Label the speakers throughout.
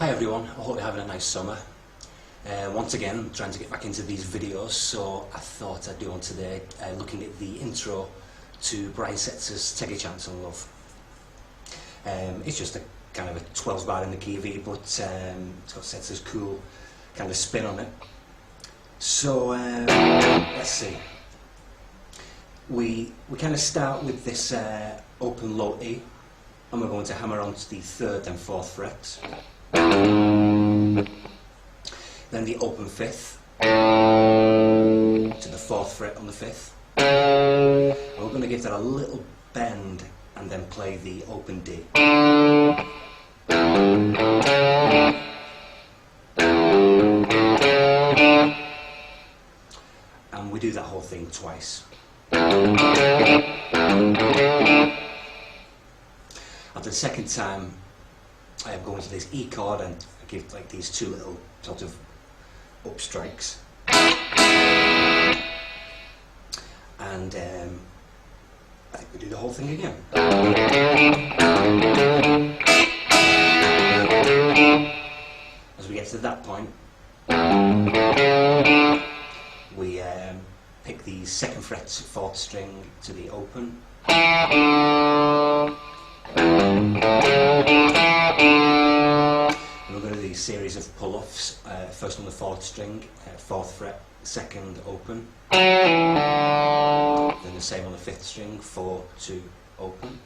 Speaker 1: Hi everyone, I hope you're having a nice summer. Once again, I'm trying to get back into these videos, so I thought I'd do one today looking at the intro to Brian Setzer's Take a Chance on Love. It's just a kind of a 12 bar in the key of E, but it's got Setzer's cool kind of spin on it. So let's see. We kind of start with this open low E, and we're going to hammer onto the 3rd and 4th frets. Then the open 5th to the 4th fret on the 5th. And we're going to give that a little bend and then play the open D. And we do that whole thing twice. After the second time, I am going to this E chord and I give like these two little sort of up strikes. And I think we do the whole thing again. As we get to that point, we pick the 2nd fret 4th string to the open. And we're going to do a series of pull-offs, first on the 4th string, 4th fret, 2nd open, then the same on the 5th string, 4, 2, open,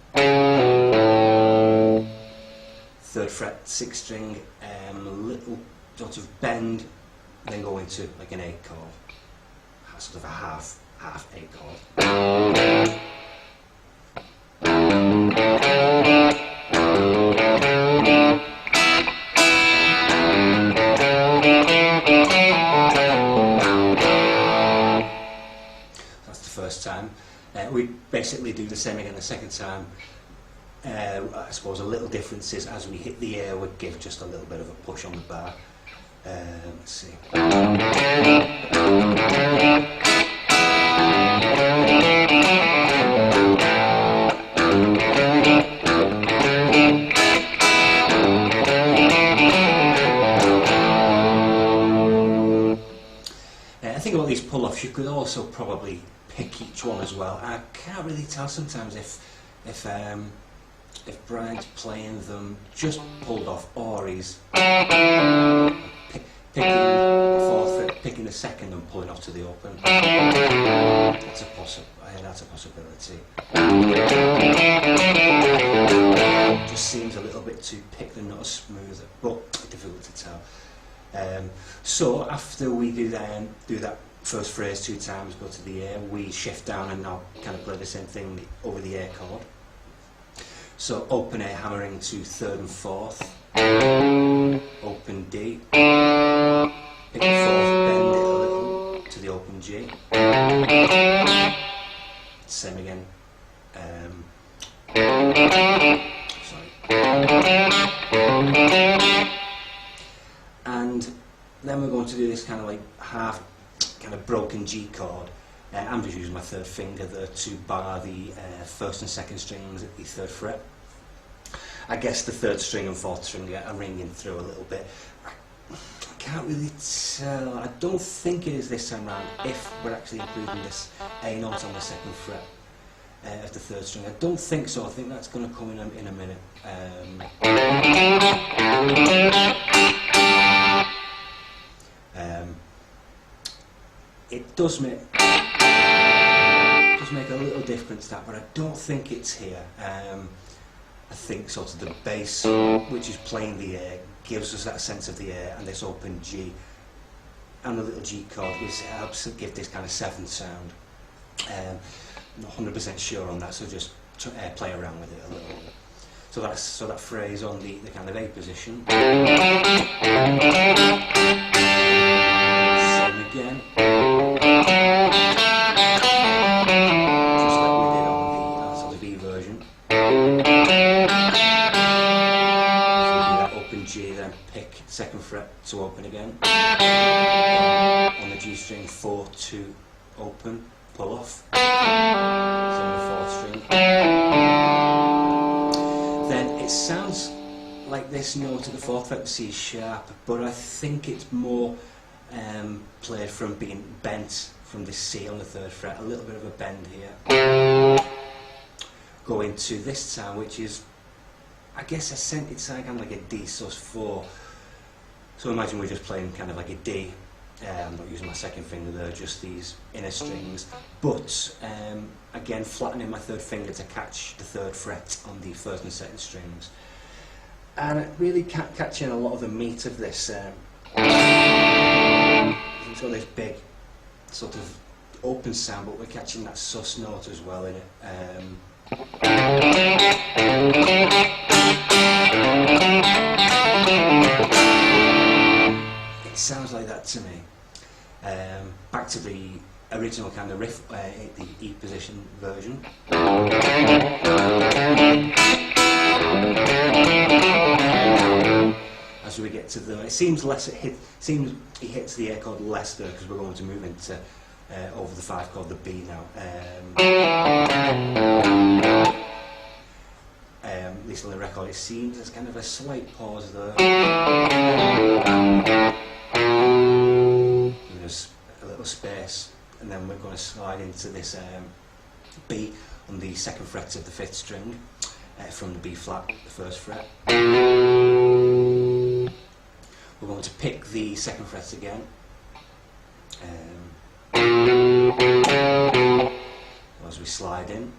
Speaker 1: 3rd fret, 6th string, little sort of bend, then go into like an A chord, sort of a half A chord. That's the first time. We basically do the same again the second time. I suppose a little difference is as we hit the air, we give just a little bit of a push on the bar. Let's see. I think about these pull-offs, you could also probably pick each one as well. I can't really tell sometimes if Brian's playing them just pulled off, or he's picking the 4th fret, picking the 2nd and pulling off to the open. That's a possibility. Just seems a little bit to pick the note smoother, but difficult to tell. So after we do that first phrase 2 times, go to the A, we shift down and now kind of play the same thing over the A chord. So open A hammering to 3rd and 4th, open D, pick the 4th, bend it a little to the open G, same again, and then we're going to do this kind of like half kind of broken G chord. I'm just using my 3rd finger there to bar the 1st and 2nd strings at the 3rd fret. I guess the 3rd string and 4th string are ringing through a little bit. I can't really tell. I don't think it is this time round if we're actually including this A note on the 2nd fret of the 3rd string. I don't think so. I think that's going to come in a minute. It does make a little difference, that, but I don't think it's here. I think sort of the bass, which is playing the air, gives us that sense of the air, and this open G and the little G chord helps give this kind of 7th sound. Not 100% sure on that, so just play around with it a little. So that phrase on the kind of A position. Same again. Just like we did on the sort of E version. So we do that open G, then pick 2nd fret to open again. On the G string, 4, 2, open, pull off. Same with 4th string. Then it sounds like this note at the 4th fret, C sharp, but I think it's more played from being bent from this C on the 3rd fret, a little bit of a bend here. Go into this sound, which is, I guess it's kind of like a D sus4. So imagine we're just playing kind of like a D. I'm not using my 2nd finger there, just these inner strings, but again flattening my 3rd finger to catch the 3rd fret on the 1st and 2nd strings, and really catching a lot of the meat of this. It's got this big sort of open sound, but we're catching that sus note as well in it. It sounds like that to me. Back to the original kind of riff, the E position version. As we get to the, it seems he hits the A chord less there because we're going to move into over the 5 chord, the B now. At least on the record, it seems there's kind of a slight pause there. There's a little space, and then we're going to slide into this B on the 2nd fret of the 5th string from the B flat, the 1st fret. We're going to pick the 2nd fret again. As we slide in.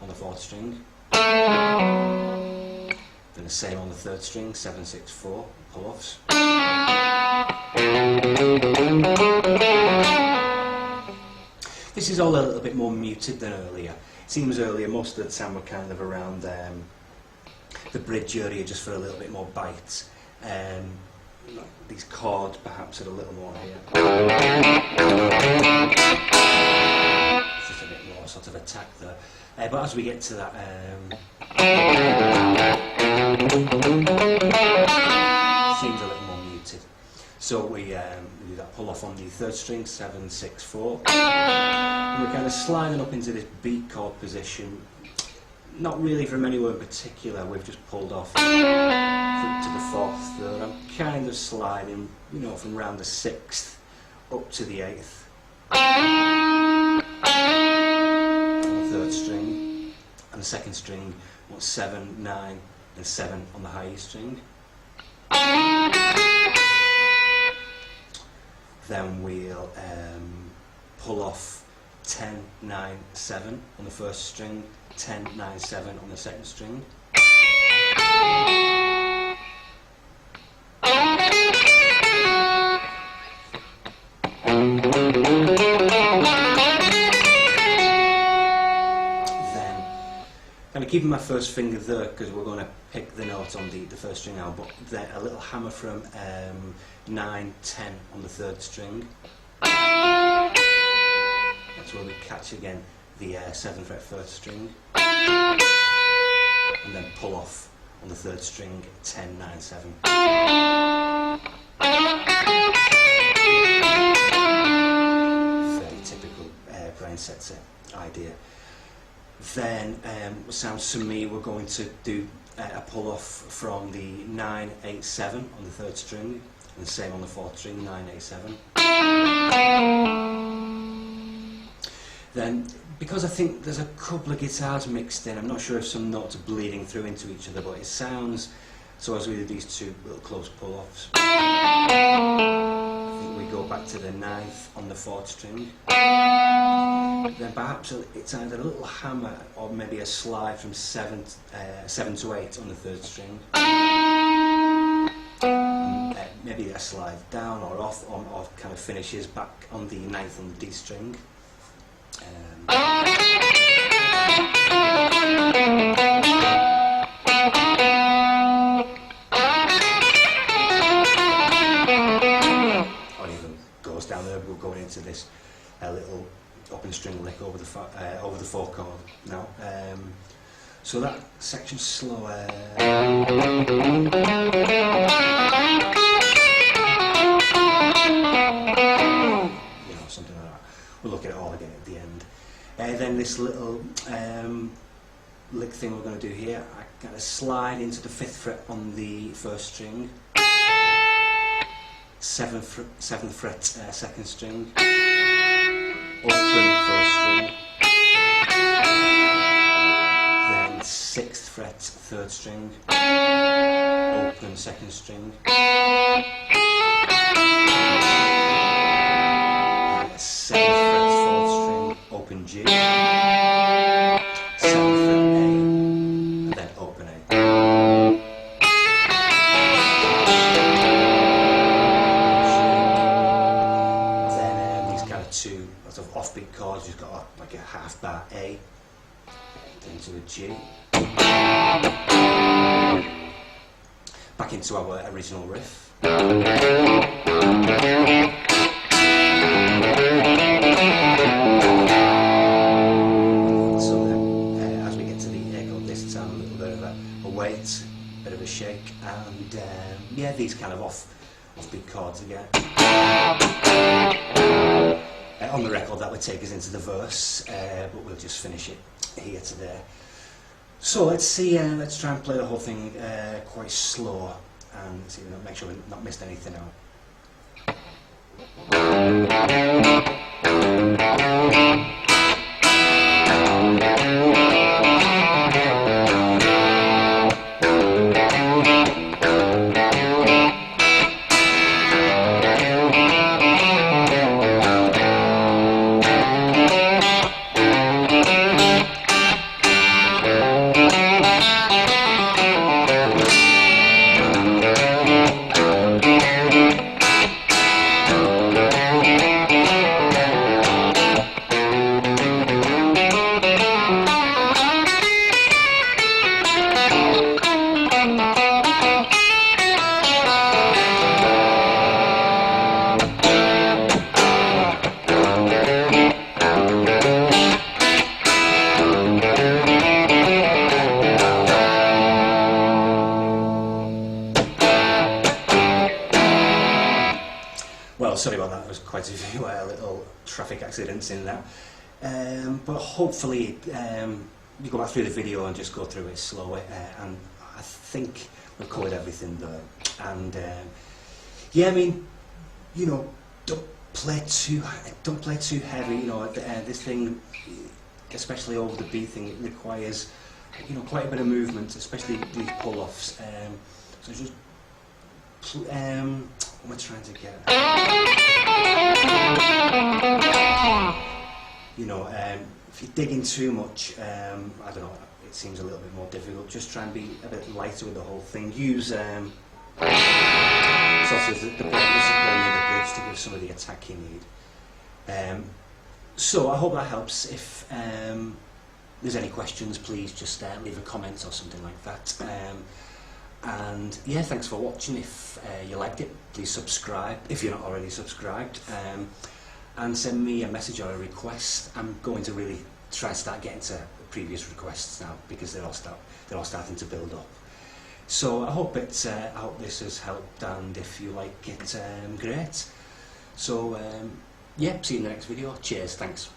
Speaker 1: on the 4th string, then the same on the 3rd string, 7, 6, 4, pull-offs. This is all a little bit more muted than earlier. It seems earlier most of the time we're kind of around the bridge area just for a little bit more bite. These chords perhaps are a little more here. Just a bit more sort of attack there. But as we get to that, seems a little more muted. So we do that pull off on the 3rd string, 7, 6, 4. And we're kind of sliding up into this B chord position. Not really from anywhere in particular, we've just pulled off to the 4th, 3rd. I'm kind of sliding, you know, from around the 6th up to the 8th. On the 3rd string, and the 2nd string, 7, 9, and 7 on the high E string. Then we'll pull off 10, 9, 7 on the 1st string, 10, 9, 7 on the 2nd string. Then, kind of keeping my 1st finger there because we're going to pick the note on the 1st string now, but then a little hammer from 9, 10 on the 3rd string. That's where we catch again the 7th fret 1st string, and then pull off on the 3rd string, 10, 9, 7. Very typical Brian Setzer idea. Then, sounds to me we're going to do a pull off from the 9, 8, 7 on the 3rd string, and the same on the 4th string, 9, 8, 7. Then, because I think there's a couple of guitars mixed in, I'm not sure if some notes are bleeding through into each other, but it sounds, so as we do these two little close pull-offs, I think we go back to the 9th on the 4th string. Then perhaps it's either a little hammer or maybe a slide from 7 to 8 on the 3rd string. Maybe a slide down or off, or kind of finishes back on the 9th on the D string. into this little open string lick over the 4 chord now. So that section's slower. You know, something like that. We'll look at it all again at the end. Then this little lick thing we're going to do here, I kind of slide into the 5th fret on the 1st string, 7th fret 2nd string, open 1st string, then 6th fret 3rd string, open 2nd string, 7th fret 4th string, open G, 7th fret A, and then open A. Then these kind of 2 sort of offbeat chords, you've got like a half bar A, into a G, back into our original riff. Bit of a shake, and yeah, these kind of offbeat chords again. On the record that would take us into the verse, but we'll just finish it here to there. So let's see, let's try and play the whole thing quite slow, and see, make sure we've not missed anything out. Well, sorry about that, there was quite a few little traffic accidents in that. But hopefully you go back through the video and just go through it slowly, and I think we've covered everything there. And yeah, I mean, you know, don't play too heavy. You know, this thing, especially over the B thing, it requires, you know, quite a bit of movement, especially these pull-offs. So just what am I trying to get at? You know, if you're digging too much, I don't know, it seems a little bit more difficult. Just try and be a bit lighter with the whole thing. Use sort of the brightness of playing in the bridge to give some of the attack you need. So I hope that helps. If there's any questions, please just leave a comment or something like that. And yeah, thanks for watching. If you liked it, please subscribe if you're not already subscribed, and send me a message or a request. I'm going to really try and start getting to previous requests now, because they're all starting to build up. So I hope this has helped, and if you like it, great. So yeah, see you in the next video. Cheers, thanks.